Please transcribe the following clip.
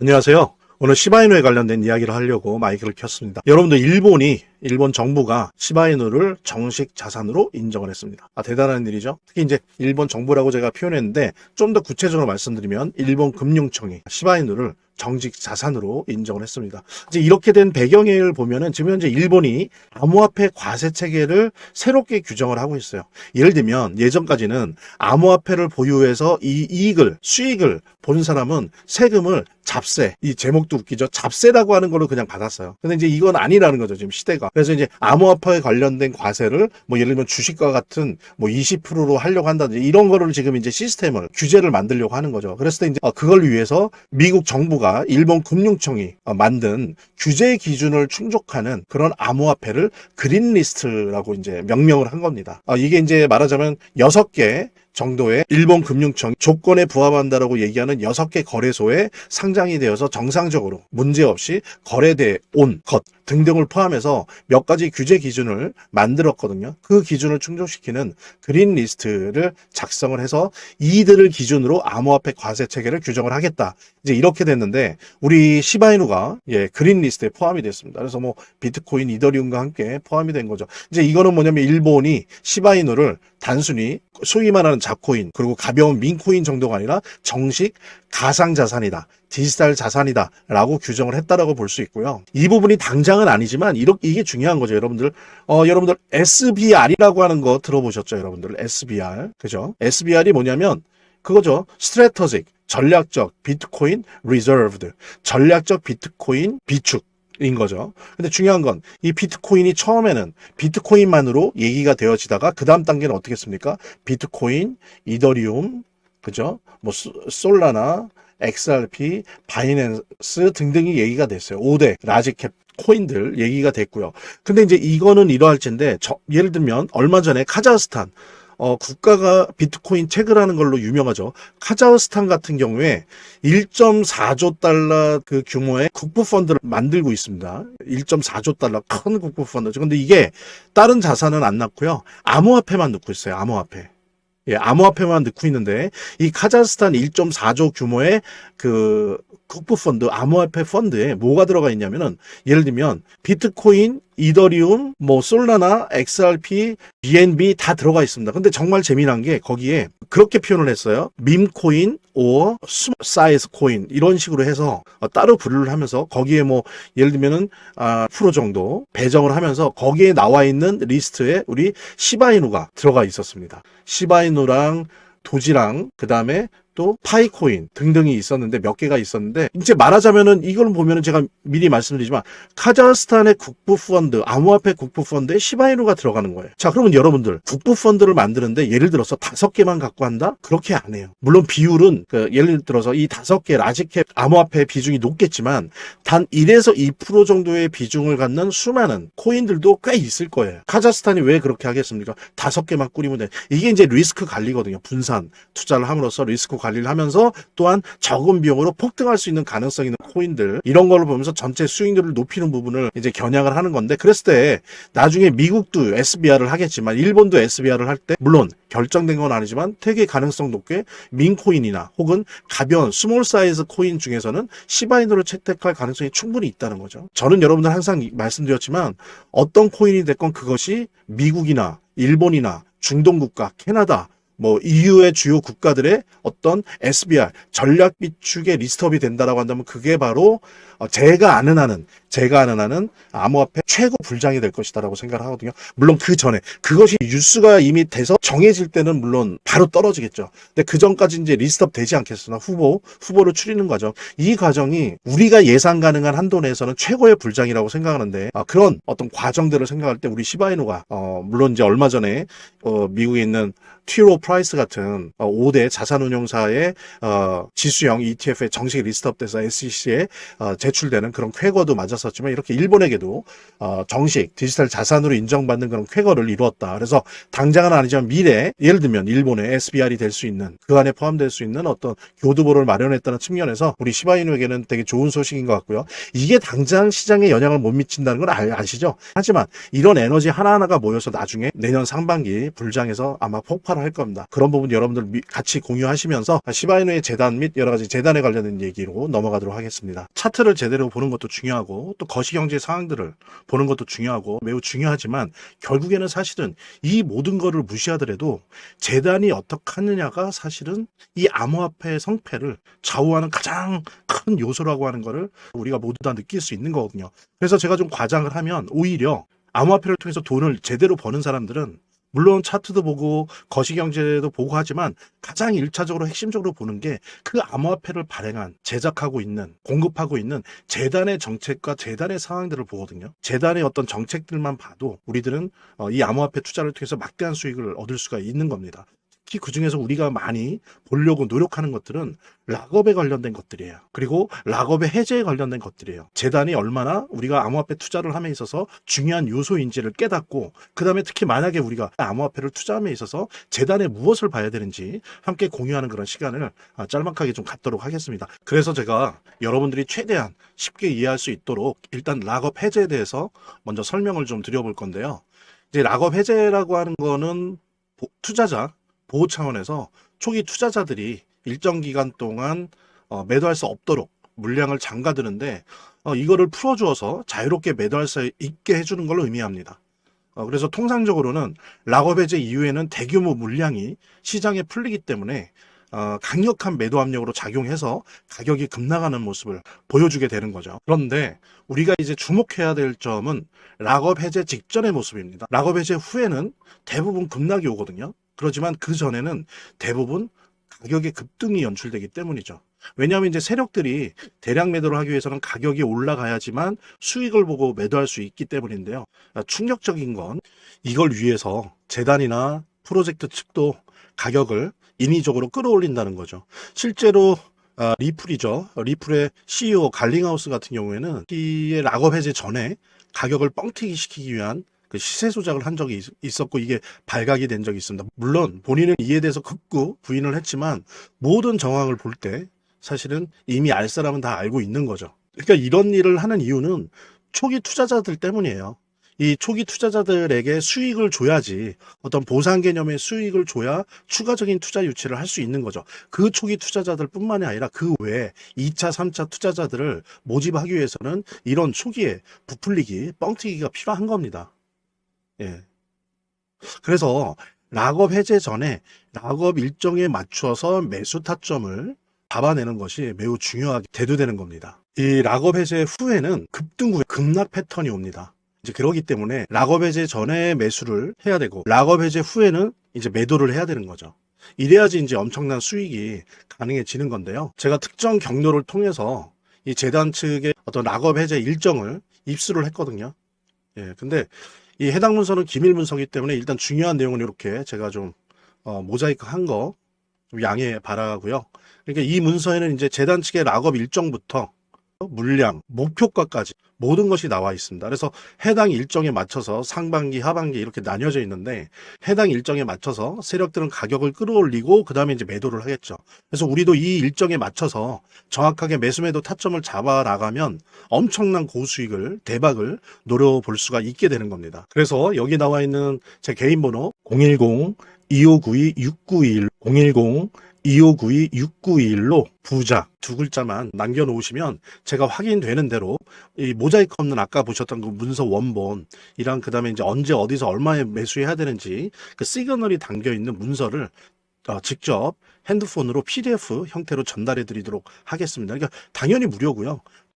안녕하세요. 오늘 시바이누에 관련된 이야기를 하려고 마이크를 켰습니다. 여러분들 일본 정부가 시바이누를 정식 자산으로 인정을 했습니다. 대단한 일이죠. 특히 이제 일본 정부라고 제가 표현했는데 좀 더 구체적으로 말씀드리면 일본 금융청이 시바이누를 정식 자산으로 인정을 했습니다. 이제 이렇게 된 배경을 보면은 지금 현재 일본이 암호화폐 과세 체계를 새롭게 규정을 하고 있어요. 예를 들면 예전까지는 암호화폐를 보유해서 이 수익을 본 사람은 세금을 잡세, 이 제목도 웃기죠. 잡세라고 하는 걸로 그냥 받았어요. 근데 이제 이건 아니라는 거죠, 지금 시대가. 그래서 이제 암호화폐에 관련된 과세를 예를 들면 주식과 같은 20%로 하려고 한다든지 이런 거를 지금 이제 시스템을 규제를 만들려고 하는 거죠. 그랬을 때 이제 그걸 위해서 미국 정부가 일본 금융청이 만든 규제 기준을 충족하는 그런 암호화폐를 그린리스트라고 이제 명명을 한 겁니다. 이게 이제 말하자면 6개 정도의 일본 금융청 조건에 부합한다라고 얘기하는 6개 거래소에 상장이 되어서 정상적으로 문제없이 거래돼 온 것 등등을 포함해서 몇 가지 규제 기준을 만들었거든요. 그 기준을 충족시키는 그린 리스트를 작성을 해서 이들을 기준으로 암호화폐 과세 체계를 규정을 하겠다. 이제 이렇게 됐는데 우리 시바이누가 그린 리스트에 포함이 됐습니다. 그래서 비트코인, 이더리움과 함께 포함이 된 거죠. 이제 이거는 뭐냐면 일본이 시바이누를 단순히 소위 말하는 잡코인 그리고 가벼운 민코인 정도가 아니라 정식 가상자산이다. 디지털 자산이다 라고 규정을 했다라고 볼 수 있고요. 이 부분이 당장은 아니지만 이게 중요한 거죠. 여러분들 SBR이라고 하는 거 들어보셨죠? 여러분들 SBR 그죠? SBR이 뭐냐면 그거죠. 스트래터직 전략적 비트코인 리저브드 전략적 비트코인 비축 인 거죠. 근데 중요한 건 이 비트코인이 처음에는 비트코인만으로 얘기가 되어지다가 그 다음 단계는 어떻게 했습니까? 비트코인, 이더리움, 그죠? 솔라나, XRP, 바이낸스 등등이 얘기가 됐어요. 5대 라지캡 코인들 얘기가 됐고요. 근데 이제 이거는 이러할진데 예를 들면 얼마 전에 카자흐스탄 국가가 비트코인 채굴하는 걸로 유명하죠. 카자흐스탄 같은 경우에 1.4조 달러 그 규모의 국부 펀드를 만들고 있습니다. 1.4조 달러 큰 국부 펀드죠. 근데 이게 다른 자산은 안 넣고요. 암호화폐만 넣고 있어요. 암호화폐만 넣고 있는데 이 카자흐스탄 1.4조 규모의 그 국부 펀드, 암호화폐 펀드에 뭐가 들어가 있냐면은 예를 들면 비트코인, 이더리움, 솔라나, XRP, BNB 다 들어가 있습니다. 근데 정말 재미난 게 거기에 그렇게 표현을 했어요. 밈코인, or 스몰 사이즈 코인 이런 식으로 해서 따로 분류를 하면서 거기에 예를 들면은 프로 정도 배정을 하면서 거기에 나와 있는 리스트에 우리 시바이누가 들어가 있었습니다. 시바이누랑 도지랑 그다음에 또 파이코인 등등이 있었는데 몇 개가 있었는데 이제 말하자면은 이걸 보면은 제가 미리 말씀드리지만 카자흐스탄의 국부 펀드, 암호화폐 국부 펀드에 시바이누가 들어가는 거예요. 자, 그러면 여러분들 국부 펀드를 만드는데 예를 들어서 5개만 갖고 한다? 그렇게 안 해요. 물론 비율은 예를 들어서 이 5개 라지캡 암호화폐 비중이 높겠지만 단 1에서 2% 정도의 비중을 갖는 수많은 코인들도 꽤 있을 거예요. 카자흐스탄이 왜 그렇게 하겠습니까? 5개만 꾸리면 돼. 이게 이제 리스크 관리거든요. 분산 투자를 함으로써 리스크 관리를 하면서 또한 적은 비용으로 폭등할 수 있는 가능성 있는 코인들 이런 걸로 보면서 전체 수익률을 높이는 부분을 이제 겨냥을 하는 건데 그랬을 때 나중에 미국도 SBR을 하겠지만 일본도 SBR을 할 때 물론 결정된 건 아니지만 되게 가능성 높게 민코인이나 혹은 가벼운 스몰 사이즈 코인 중에서는 시바이누를 채택할 가능성이 충분히 있다는 거죠. 저는 여러분들 항상 말씀드렸지만 어떤 코인이 됐건 그것이 미국이나 일본이나 중동 국가, 캐나다 EU의 주요 국가들의 어떤 SBR 전략 비축에 리스트업이 된다라고 한다면 그게 바로 제가 아는 한은 암호화폐 최고 불장이 될 것이다라고 생각을 하거든요. 물론 그 전에 그것이 뉴스가 이미 돼서 정해질 때는 물론 바로 떨어지겠죠. 근데 그 전까지 이제 리스트업 되지 않겠으나 후보를 추리는 과정 이 과정이 우리가 예상 가능한 한도 내에서는 최고의 불장이라고 생각하는데 그런 어떤 과정들을 생각할 때 우리 시바이누가 물론 이제 얼마 전에 미국에 있는 티로 프라이스 같은 5대 자산운용사의 지수형 ETF에 정식 리스트업돼서 SEC에 제출되는 그런 쾌거도 맞았었지만 이렇게 일본에게도 정식 디지털 자산으로 인정받는 그런 쾌거를 이루었다. 그래서 당장은 아니지만 미래, 예를 들면 일본의 SBR이 될 수 있는, 그 안에 포함될 수 있는 어떤 교두보를 마련했다는 측면에서 우리 시바이누에게는 되게 좋은 소식인 것 같고요. 이게 당장 시장에 영향을 못 미친다는 걸 아시죠? 하지만 이런 에너지 하나하나가 모여서 나중에 내년 상반기 불장에서 아마 폭발을 할 겁니다. 그런 부분 여러분들 같이 공유하시면서 시바이누의 재단 및 여러 가지 재단에 관련된 얘기로 넘어가도록 하겠습니다. 차트를 제대로 보는 것도 중요하고 또 거시경제 상황들을 보는 것도 중요하고 매우 중요하지만 결국에는 사실은 이 모든 거를 무시하더라도 재단이 어떻게 하느냐가 사실은 이 암호화폐의 성패를 좌우하는 가장 큰 요소라고 하는 거를 우리가 모두 다 느낄 수 있는 거거든요. 그래서 제가 좀 과장을 하면 오히려 암호화폐를 통해서 돈을 제대로 버는 사람들은 물론 차트도 보고 거시경제도 보고 하지만 가장 1차적으로 핵심적으로 보는 게 그 암호화폐를 발행한, 제작하고 있는, 공급하고 있는 재단의 정책과 재단의 상황들을 보거든요. 재단의 어떤 정책들만 봐도 우리들은 이 암호화폐 투자를 통해서 막대한 수익을 얻을 수가 있는 겁니다. 특히 그중에서 우리가 많이 보려고 노력하는 것들은 락업에 관련된 것들이에요. 그리고 락업의 해제에 관련된 것들이에요. 재단이 얼마나 우리가 암호화폐 투자를 함에 있어서 중요한 요소인지를 깨닫고 그 다음에 특히 만약에 우리가 암호화폐를 투자함에 있어서 재단에 무엇을 봐야 되는지 함께 공유하는 그런 시간을 짤막하게 좀 갖도록 하겠습니다. 그래서 제가 여러분들이 최대한 쉽게 이해할 수 있도록 일단 락업 해제에 대해서 먼저 설명을 좀 드려볼 건데요. 이제 락업 해제라고 하는 거는 투자자 보호 차원에서 초기 투자자들이 일정 기간 동안 매도할 수 없도록 물량을 잠가두는데 이거를 풀어주어서 자유롭게 매도할 수 있게 해주는 걸 의미합니다. 그래서 통상적으로는 락업 해제 이후에는 대규모 물량이 시장에 풀리기 때문에 강력한 매도 압력으로 작용해서 가격이 급락하는 모습을 보여주게 되는 거죠. 그런데 우리가 이제 주목해야 될 점은 락업 해제 직전의 모습입니다. 락업 해제 후에는 대부분 급락이 오거든요. 그렇지만 그 전에는 대부분 가격의 급등이 연출되기 때문이죠. 왜냐하면 이제 세력들이 대량 매도를 하기 위해서는 가격이 올라가야지만 수익을 보고 매도할 수 있기 때문인데요. 충격적인 건 이걸 위해서 재단이나 프로젝트 측도 가격을 인위적으로 끌어올린다는 거죠. 실제로 리플이죠. 리플의 CEO 갈링하우스 같은 경우에는 이 락업 해제 전에 가격을 뻥튀기 시키기 위한 그 시세 조작을 한 적이 있었고 이게 발각이 된 적이 있습니다. 물론 본인은 이에 대해서 극구 부인을 했지만 모든 정황을 볼 때 사실은 이미 알 사람은 다 알고 있는 거죠. 그러니까 이런 일을 하는 이유는 초기 투자자들 때문이에요. 이 초기 투자자들에게 수익을 줘야지 어떤 보상 개념의 수익을 줘야 추가적인 투자 유치를 할 수 있는 거죠. 그 초기 투자자들 뿐만이 아니라 그 외에 2차, 3차 투자자들을 모집하기 위해서는 이런 초기에 부풀리기, 뻥튀기가 필요한 겁니다. 예. 그래서 락업 해제 전에 락업 일정에 맞춰서 매수 타점을 잡아내는 것이 매우 중요하게 대두되는 겁니다. 이 락업 해제 후에는 급등 후에 급락 패턴이 옵니다. 이제 그러기 때문에 락업 해제 전에 매수를 해야 되고 락업 해제 후에는 이제 매도를 해야 되는 거죠. 이래야지 이제 엄청난 수익이 가능해지는 건데요. 제가 특정 경로를 통해서 이 재단 측의 어떤 락업 해제 일정을 입수를 했거든요. 예, 근데 이 해당 문서는 기밀 문서이기 때문에 일단 중요한 내용은 이렇게 제가 좀 모자이크 한 거 좀 양해 바라고요. 그러니까 이 문서에는 이제 재단 측의 락업 일정부터 물량, 목표가까지 모든 것이 나와 있습니다. 그래서 해당 일정에 맞춰서 상반기, 하반기 이렇게 나뉘어져 있는데 해당 일정에 맞춰서 세력들은 가격을 끌어올리고 그 다음에 이제 매도를 하겠죠. 그래서 우리도 이 일정에 맞춰서 정확하게 매수 매도 타점을 잡아 나가면 엄청난 고수익을, 대박을 노려볼 수가 있게 되는 겁니다. 그래서 여기 나와 있는 제 개인 번호 010-2592-6921 010-2592-6921로 부자 두 글자만 남겨놓으시면 제가 확인되는 대로 이 모자이크 없는 아까 보셨던 그 문서 원본이랑 그 다음에 이제 언제 어디서 얼마에 매수해야 되는지 그 시그널이 담겨있는 문서를 직접 핸드폰으로 PDF 형태로 전달해 드리도록 하겠습니다. 그러니까 당연히 무료고요.